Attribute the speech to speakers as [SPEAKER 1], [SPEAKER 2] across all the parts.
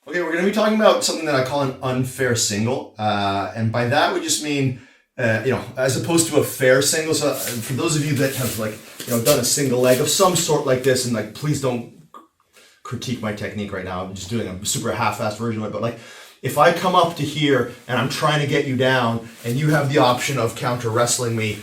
[SPEAKER 1] Okay, we're going to be talking about something that I call an unfair single. And by that, we just mean, as opposed to a fair single. So for those of you that have done a single leg of some sort like this, and please don't critique my technique right now. I'm just doing a super half-assed version of it. But if I come up to here and I'm trying to get you down and you have the option of counter wrestling me,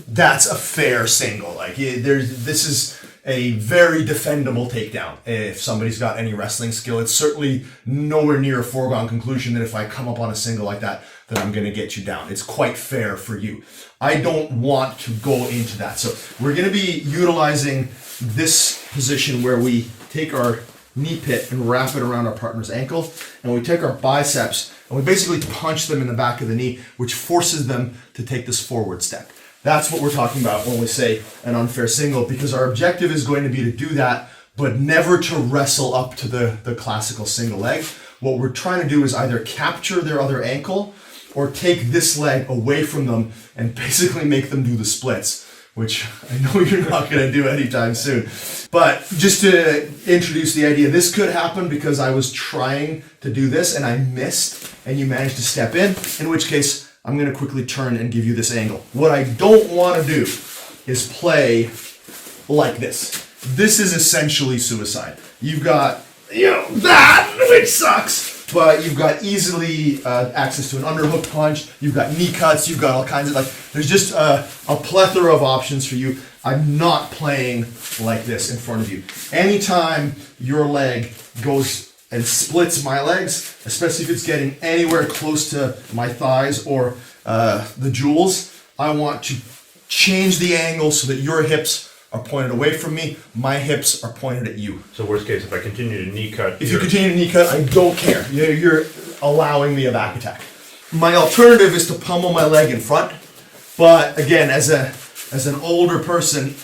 [SPEAKER 1] that's a fair single. This is a very defendable takedown. If somebody's got any wrestling skill, it's certainly nowhere near a foregone conclusion that if I come up on a single like that I'm going to get you down. It's quite fair for you. I don't want to go into that. So we're going to be utilizing this position where we take our knee pit and wrap it around our partner's ankle, and we take our biceps and we basically punch them in the back of the knee, which forces them to take this forward step. That's what we're talking about when we say an unfair single, because our objective is going to be to do that, but never to wrestle up to the classical single leg. What we're trying to do is either capture their other ankle or take this leg away from them and basically make them do the splits, which I know you're not going to do anytime soon. But just to introduce the idea, this could happen because I was trying to do this and I missed and you managed to step in which case I'm going to quickly turn and give you this angle. What I don't want to do is play like this. This is essentially suicide. You've got, that, which sucks, but you've got easily access to an underhook punch, you've got knee cuts, you've got all kinds of, there's just a plethora of options for you. I'm not playing like this in front of you. Anytime your leg goes and splits my legs, especially if it's getting anywhere close to my thighs or the jewels, I want to change the angle so that your hips are pointed away from me, my hips are pointed at you.
[SPEAKER 2] So worst case, if I continue to knee cut...
[SPEAKER 1] If you continue to knee cut, I don't care. You're allowing me a back attack. My alternative is to pummel my leg in front, but again, as an older person,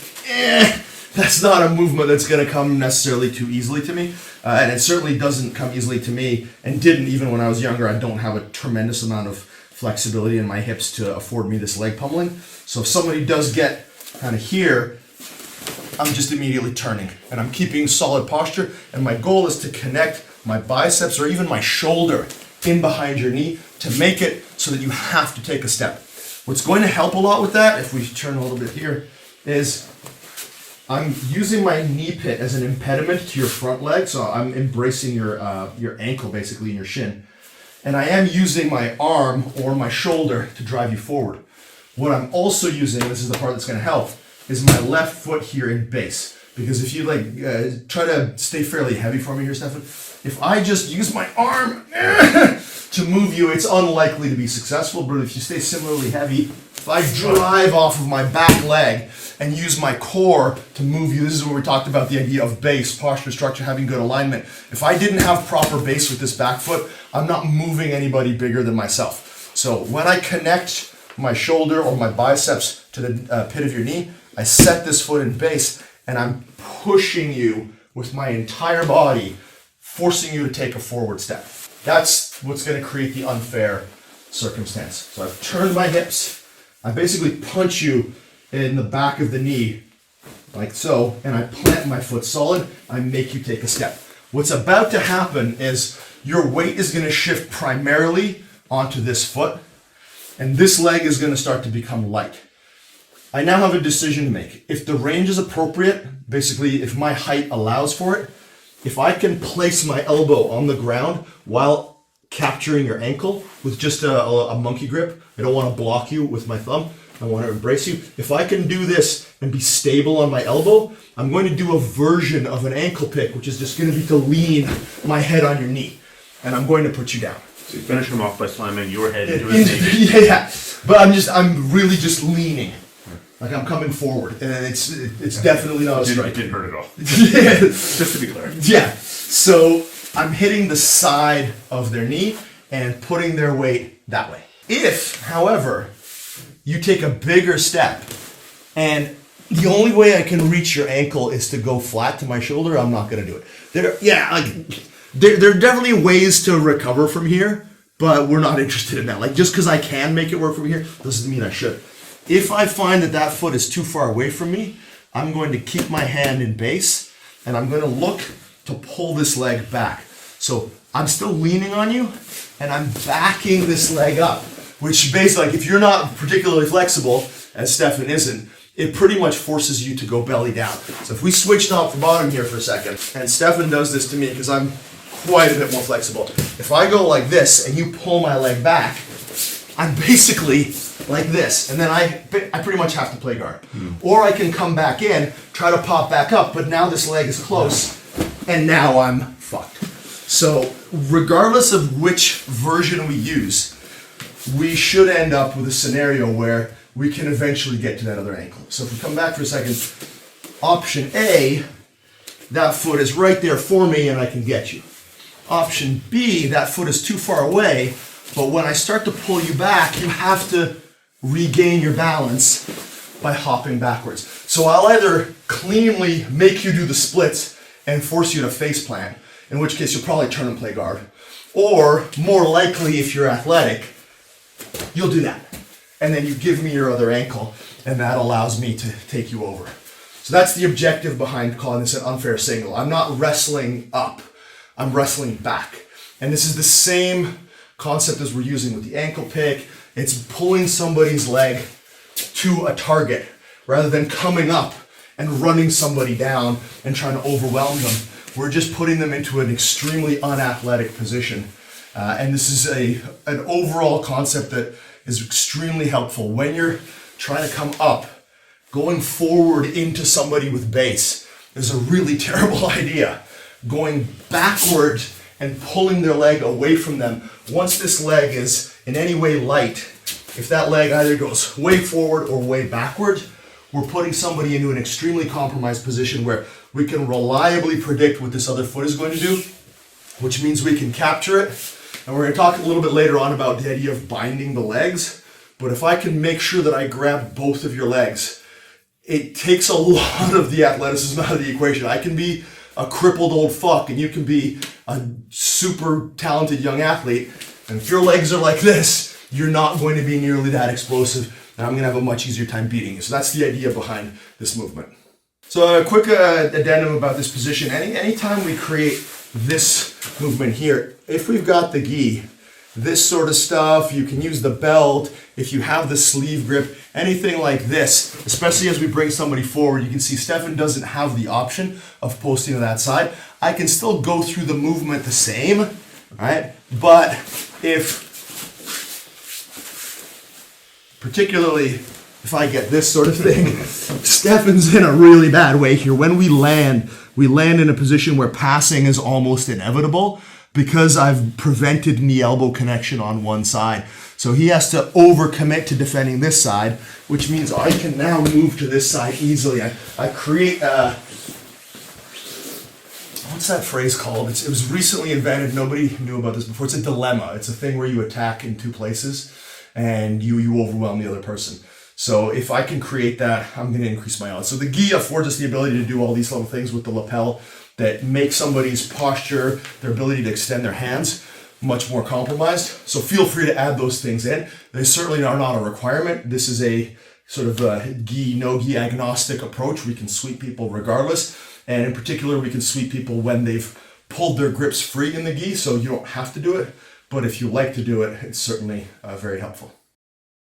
[SPEAKER 1] that's not a movement that's going to come necessarily too easily to me. And it certainly doesn't come easily to me, and didn't even when I was younger. I don't have a tremendous amount of flexibility in my hips to afford me this leg pummeling. So if somebody does get kind of here, I'm just immediately turning. And I'm keeping solid posture, and my goal is to connect my biceps or even my shoulder in behind your knee to make it so that you have to take a step. What's going to help a lot with that, if we turn a little bit here, is I'm using my knee pit as an impediment to your front leg, so I'm embracing your ankle basically and your shin. And I am using my arm or my shoulder to drive you forward. What I'm also using, this is the part that's going to help, is my left foot here in base. Because if you try to stay fairly heavy for me here, Stephan, if I just use my arm to move you, it's unlikely to be successful. But if you stay similarly heavy, if I drive off of my back leg and use my core to move you, this is where we talked about the idea of base, posture, structure, having good alignment. If I didn't have proper base with this back foot, I'm not moving anybody bigger than myself. So when I connect my shoulder or my biceps to the pit of your knee, I set this foot in base and I'm pushing you with my entire body, forcing you to take a forward step. That's what's going to create the unfair circumstance. So I've turned my hips, I basically punch you in the back of the knee, like so, and I plant my foot solid, I make you take a step. What's about to happen is your weight is going to shift primarily onto this foot, and this leg is going to start to become light. I now have a decision to make. If the range is appropriate, basically if my height allows for it, if I can place my elbow on the ground while capturing your ankle with just a monkey grip, I don't want to block you with my thumb, I want to embrace you. If I can do this and be stable on my elbow, I'm going to do a version of an ankle pick, which is just going to be to lean my head on your knee, and I'm going to put you down.
[SPEAKER 2] So you finish him off by slamming your head into his
[SPEAKER 1] knee. Yeah, but I'm really just leaning. Like I'm coming forward, and it's definitely not a strike.
[SPEAKER 2] It didn't hurt at all.
[SPEAKER 1] Yeah.
[SPEAKER 2] Just to be clear.
[SPEAKER 1] Yeah. So I'm hitting the side of their knee and putting their weight that way. If, however, you take a bigger step and the only way I can reach your ankle is to go flat to my shoulder, I'm not going to do it. There are definitely ways to recover from here, but we're not interested in that. Just because I can make it work from here doesn't mean I should. If I find that foot is too far away from me, I'm going to keep my hand in base and I'm going to look to pull this leg back. So I'm still leaning on you, and I'm backing this leg up, which basically, like if you're not particularly flexible, as Stephan isn't, it pretty much forces you to go belly down. So if we switch top to bottom here for a second, and Stephan does this to me because I'm quite a bit more flexible. If I go like this and you pull my leg back, I'm basically like this, and then I pretty much have to play guard. Or I can come back in, try to pop back up, but now this leg is close, and now I'm fucked. So regardless of which version we use, we should end up with a scenario where we can eventually get to that other ankle. So if we come back for a second, option A, that foot is right there for me and I can get you. Option B, that foot is too far away, but when I start to pull you back, you have to regain your balance by hopping backwards. So I'll either cleanly make you do the splits and force you to face plant, in which case you'll probably turn and play guard, or more likely if you're athletic, you'll do that. And then you give me your other ankle, and that allows me to take you over. So that's the objective behind calling this an unfair single. I'm not wrestling up, I'm wrestling back. And this is the same concept as we're using with the ankle pick. It's pulling somebody's leg to a target rather than coming up and running somebody down and trying to overwhelm them. We're just putting them into an extremely unathletic position. And this is an overall concept that is extremely helpful. When you're trying to come up, going forward into somebody with base is a really terrible idea. Going backward and pulling their leg away from them, once this leg is in any way light, if that leg either goes way forward or way backward, we're putting somebody into an extremely compromised position where we can reliably predict what this other foot is going to do, which means we can capture it. And we're going to talk a little bit later on about the idea of binding the legs. But if I can make sure that I grab both of your legs, it takes a lot of the athleticism out of the equation. I can be a crippled old fuck and you can be a super talented young athlete. And if your legs are like this, you're not going to be nearly that explosive. And I'm going to have a much easier time beating you. So that's the idea behind this movement. So a quick addendum about this position. Anytime we create this movement here, if we've got the gi, this sort of stuff, you can use the belt, if you have the sleeve grip, anything like this, especially as we bring somebody forward, you can see Stephan doesn't have the option of posting to that side. I can still go through the movement the same, right? But particularly if I get this sort of thing, Stephan's in a really bad way here. When we land in a position where passing is almost inevitable because I've prevented knee-elbow connection on one side. So he has to overcommit to defending this side, which means I can now move to this side easily. I create what's that phrase called? It was recently invented. Nobody knew about this before. It's a dilemma. It's a thing where you attack in two places and you overwhelm the other person. So if I can create that, I'm going to increase my odds. So the gi affords us the ability to do all these little things with the lapel that make somebody's posture, their ability to extend their hands, much more compromised. So feel free to add those things in. They certainly are not a requirement. This is a sort of a gi, no gi agnostic approach. We can sweep people regardless. And in particular, we can sweep people when they've pulled their grips free in the gi. So you don't have to do it. But if you like to do it, it's certainly very helpful.